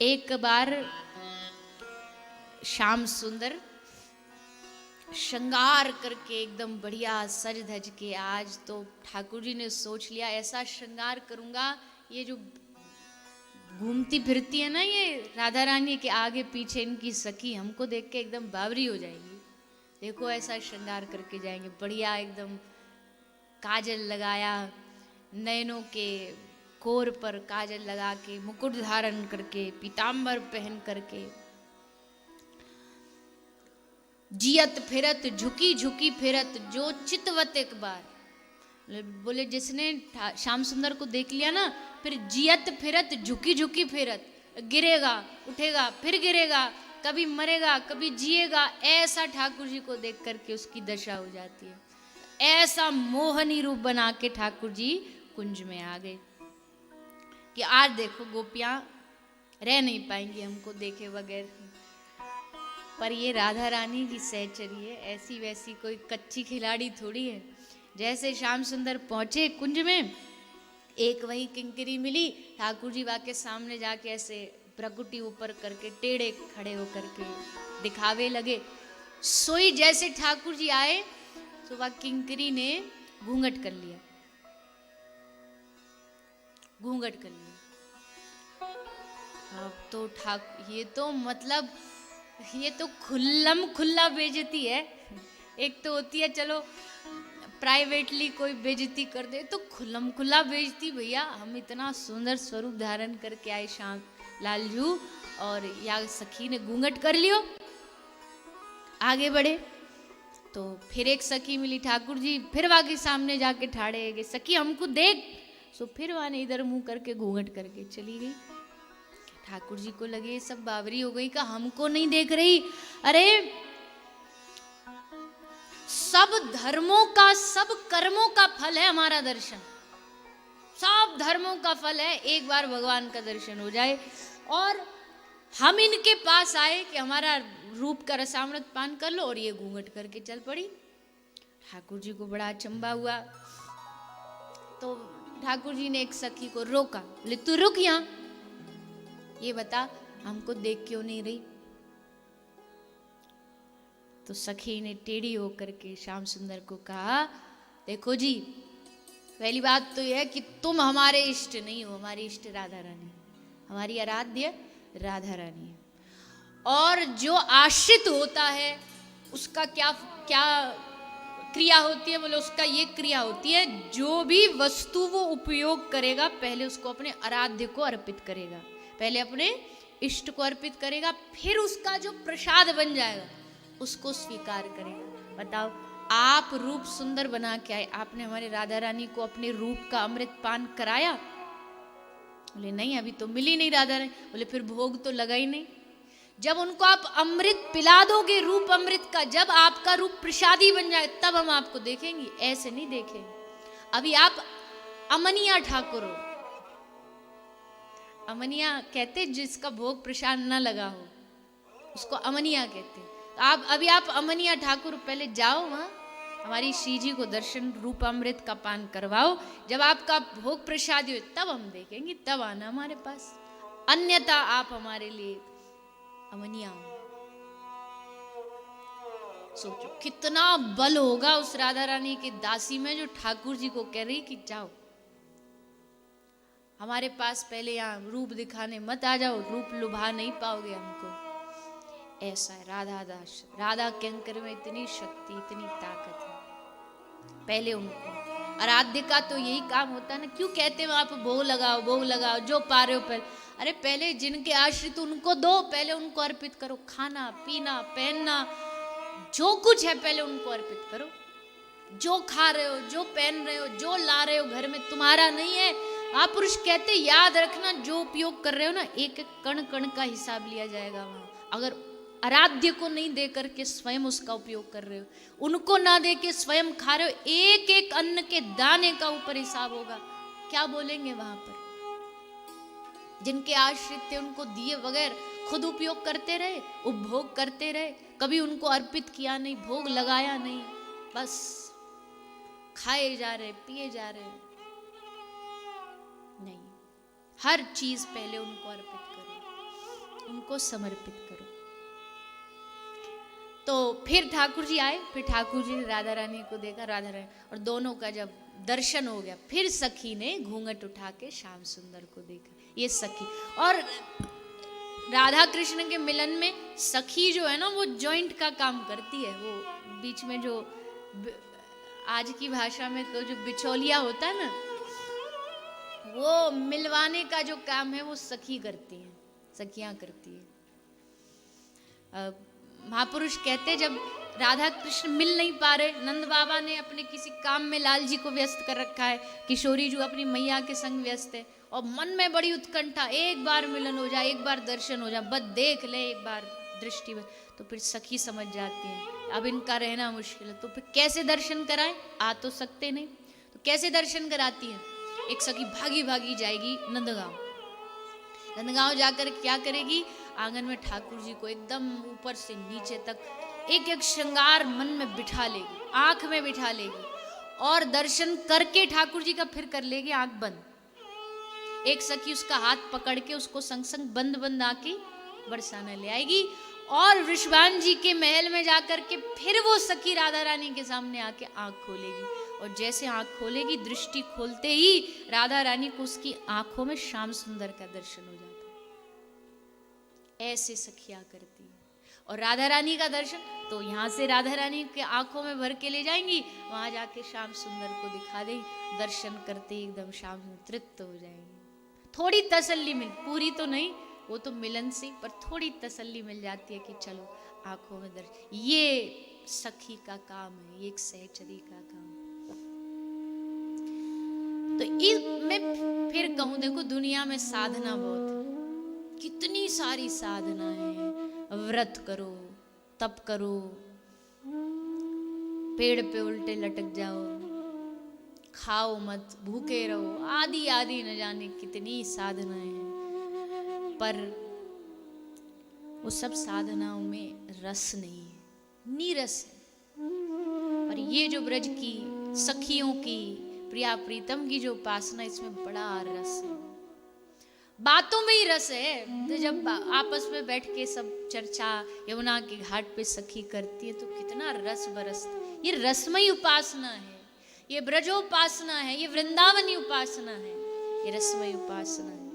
एक बार श्याम सुंदर श्रृंगार करके एकदम बढ़िया सज धज के, आज तो ठाकुर जी ने सोच लिया ऐसा श्रृंगार करूंगा, ये जो घूमती फिरती है ना ये राधा रानी के आगे पीछे इनकी सखी हमको देख के एकदम बावरी हो जाएगी। देखो ऐसा श्रृंगार करके जाएंगे, बढ़िया एकदम काजल लगाया, नयनों के कोर पर काजल लगा के, मुकुट धारण करके, पीतांबर पहन करके, जियत फिरत झुकी झुकी फिरत जो चितवत एक बार। बोले जिसने श्याम सुंदर को देख लिया ना, फिर जियत फिरत झुकी झुकी फिरत, गिरेगा उठेगा फिर गिरेगा, कभी मरेगा कभी जिएगा, ऐसा ठाकुर जी को देख करके उसकी दशा हो जाती है। ऐसा मोहनी रूप बना के ठाकुर जी कुंज में आ गए कि आज देखो गोपियां रह नहीं पाएंगी हमको देखे बगैर। पर ये राधा रानी की सहचरी है, ऐसी वैसी कोई कच्ची खिलाड़ी थोड़ी है। जैसे श्याम सुंदर पहुंचे कुंज में, एक वही किंकरी मिली, ठाकुर जी वाके सामने जाके ऐसे प्रकुटी ऊपर करके टेढ़े खड़े होकर के दिखावे लगे। सोई जैसे ठाकुर जी आए तो वह किंकरी ने घूंघट कर लिया, घूंघट कर लिया। अब तो ये तो मतलब ये तो खुल्लम खुल्ला बेइज्जती है। एक तो होती है चलो प्राइवेटली कोई बेइज्जती कर दे, तो खुल्लम खुल्ला बेइज्जती। भैया हम इतना सुंदर स्वरूप धारण करके आए श्याम लालजू, और या सखी ने घूंघट कर लियो। आगे बढ़े तो फिर एक सखी मिली, ठाकुर जी फिर वहां के सामने जाके ठाड़े गए, सखी हमको देख। सो फिर वहां ने इधर मुंह करके घूंघट करके चली गई। ठाकुर जी को लगे सब बावरी हो गई, का हमको नहीं देख रही। अरे सब धर्मों का, सब कर्मों का फल है हमारा दर्शन, सब धर्मों का फल है एक बार भगवान का दर्शन हो जाए। और हम इनके पास आए कि हमारा रूप का रसामृत पान कर लो, और ये घूंघट करके चल पड़ी। ठाकुर जी को बड़ा अचंभा हुआ। तो ठाकुर जी ने एक सखी को रोका, बोले तू रुक यहां, ये बता हमको देख क्यों नहीं रही। तो सखी ने टेढ़ी होकर के श्याम सुंदर को कहा, देखो जी पहली बात तो यह है कि तुम हमारे इष्ट नहीं हो, हमारी इष्ट राधा रानी, हमारी आराध्य राधा रानी है। और जो आश्रित होता है उसका क्या क्या क्रिया होती है, बोले उसका ये क्रिया होती है, जो भी वस्तु वो उपयोग करेगा पहले उसको अपने आराध्य को अर्पित करेगा, पहले अपने इष्ट को अर्पित करेगा, फिर उसका जो प्रसाद बन जाएगा उसको स्वीकार करेगा। बताओ आप रूप सुंदर बना के आए, आपने हमारे राधा रानी को अपने रूप का अमृत पान कराया? बोले नहीं अभी तो मिली नहीं राधा रानी। बोले फिर भोग तो लगा ही नहीं। जब उनको आप अमृत पिला दोगे रूप अमृत का, जब आपका रूप प्रसादी बन जाए तब हम आपको देखेंगे, ऐसे नहीं देखेंगे। अभी आप अमनिया ठाकुर हो। अमनिया कहते जिसका भोग प्रसाद न लगा हो उसको अमनिया कहते। तो आप अमनिया ठाकुर, पहले जाओ वहां हमारी श्री जी को दर्शन रूप अमृत का पान करवाओ, जब आपका भोग प्रसादी हो तब हम देखेंगे, तब आना हमारे पास, अन्यथा आप हमारे लिए अमनिया हो। सोचो कितना बल होगा उस राधा रानी के दासी में, जो ठाकुर जी को कह रही कि जाओ हमारे पास, पहले यहाँ रूप दिखाने मत आ जाओ, रूप लुभा नहीं पाओगे हमको। ऐसा है राधा दास, राधा किंकर में इतनी शक्ति इतनी ताकत है। पहले उनको आराध्य का तो यही काम होता है ना, क्यों कहते हैं आप भोग लगाओ जो पा रहे हो पहले। अरे पहले जिनके आश्रित उनको दो, पहले उनको अर्पित करो, खाना पीना पहनना जो कुछ है पहले उनको अर्पित करो। जो खा रहे हो, जो पहन रहे हो, जो ला रहे हो घर में तुम्हारा नहीं है। आप पुरुष कहते याद रखना, जो उपयोग कर रहे हो ना एक एक कण कण का हिसाब लिया जाएगा वहां। अगर आराध्य को नहीं दे करके स्वयं उसका उपयोग कर रहे हो, उनको ना दे के स्वयं खा रहे हो, एक एक अन्न के दाने का ऊपर हिसाब होगा। क्या बोलेंगे वहां पर? जिनके आश्रित थे उनको दिए बगैर खुद उपयोग करते रहे, उपभोग करते रहे, कभी उनको अर्पित किया नहीं, भोग लगाया नहीं, बस खाए जा रहे पिए जा रहे। नहीं, हर चीज पहले उनको अर्पित करो। को समर्पित करो। तो फिर ठाकुर जी आए, फिर ठाकुर जी ने राधा रानी को देखा, राधा रानी, और दोनों का जब दर्शन हो गया, फिर सखी ने घूंघट उठा के श्याम सुंदर को देखा। ये सखी, और राधा कृष्ण के मिलन में सखी जो है ना वो जॉइंट का काम करती है। वो बीच में जो आज की भाषा में तो जो बिचौलिया होता है ना, वो मिलवाने का जो काम है वो सखी करती है, सखियां करती है। महापुरुष कहते हैं जब राधा कृष्ण मिल नहीं पा रहे, नंद बाबा ने अपने किसी काम में लाल जी को व्यस्त कर रखा है, किशोरी जी अपनी मैया के संग व्यस्त है, और मन में बड़ी उत्कंठा, एक बार मिलन हो जाए, एक बार दर्शन हो जाए, बस देख ले एक बार दृष्टि में। तो फिर सखी समझ जाती है अब इनका रहना मुश्किल है, तो फिर कैसे दर्शन कराएं, आ तो सकते नहीं, तो कैसे दर्शन कराती है। एक सखी भागी भागी जाएगी नंदगांव, नंदगांव जाकर क्या करेगी, आंगन में ठाकुर जी को एकदम ऊपर से नीचे तक एक एक श्रृंगार मन में बिठा लेगी, आंख में बिठा लेगी, और दर्शन करके ठाकुर जी का फिर कर लेगी आंख बंद। एक सखी उसका हाथ पकड़ के उसको संग संग बंद बंद आके बरसाना ले आएगी, और वृषभान जी के महल में जाकर के फिर वो सखी राधा रानी के सामने आके आंख खोलेगी, और जैसे आंख खोलेगी, दृष्टि खोलते ही राधा रानी को उसकी आंखों में श्याम सुंदर का दर्शन हो जाता है। ऐसे सखियां करती है। और राधा रानी का दर्शन तो यहाँ से राधा रानी के आंखों में भर के ले जाएंगी, वहां जाके श्याम सुंदर को दिखा देंगी, दर्शन करते एकदम श्याम तृप्त हो जाएंगी। थोड़ी तसल्ली मिल, पूरी तो नहीं, वो तो मिलन से, पर थोड़ी तसल्ली मिल जाती है कि चलो आंखों में दर्शन। ये सखी का काम है, ये एक सहचरी का काम। तो मैं फिर कहूं, देखो दुनिया में साधना बहुत है, कितनी सारी साधना है। व्रत करो, तप करो, पेड़ पे उल्टे लटक जाओ, खाओ मत, भूखे रहो, आदि आदि न जाने कितनी साधनाएं हैं, पर वो सब साधनाओं में रस नहीं है, नीरस है। पर ये जो ब्रज की सखियों की, प्रिया प्रीतम की जो उपासना, इसमें बड़ा रस है, बातों में ही रस है। जब आपस में बैठ के सब चर्चा यमुना के घाट पे सखी करती है तो कितना रस बरसता। ये रसमयी उपासना है, ये ब्रजोपासना है, ये वृंदावनी उपासना है, ये रसमयी उपासना है।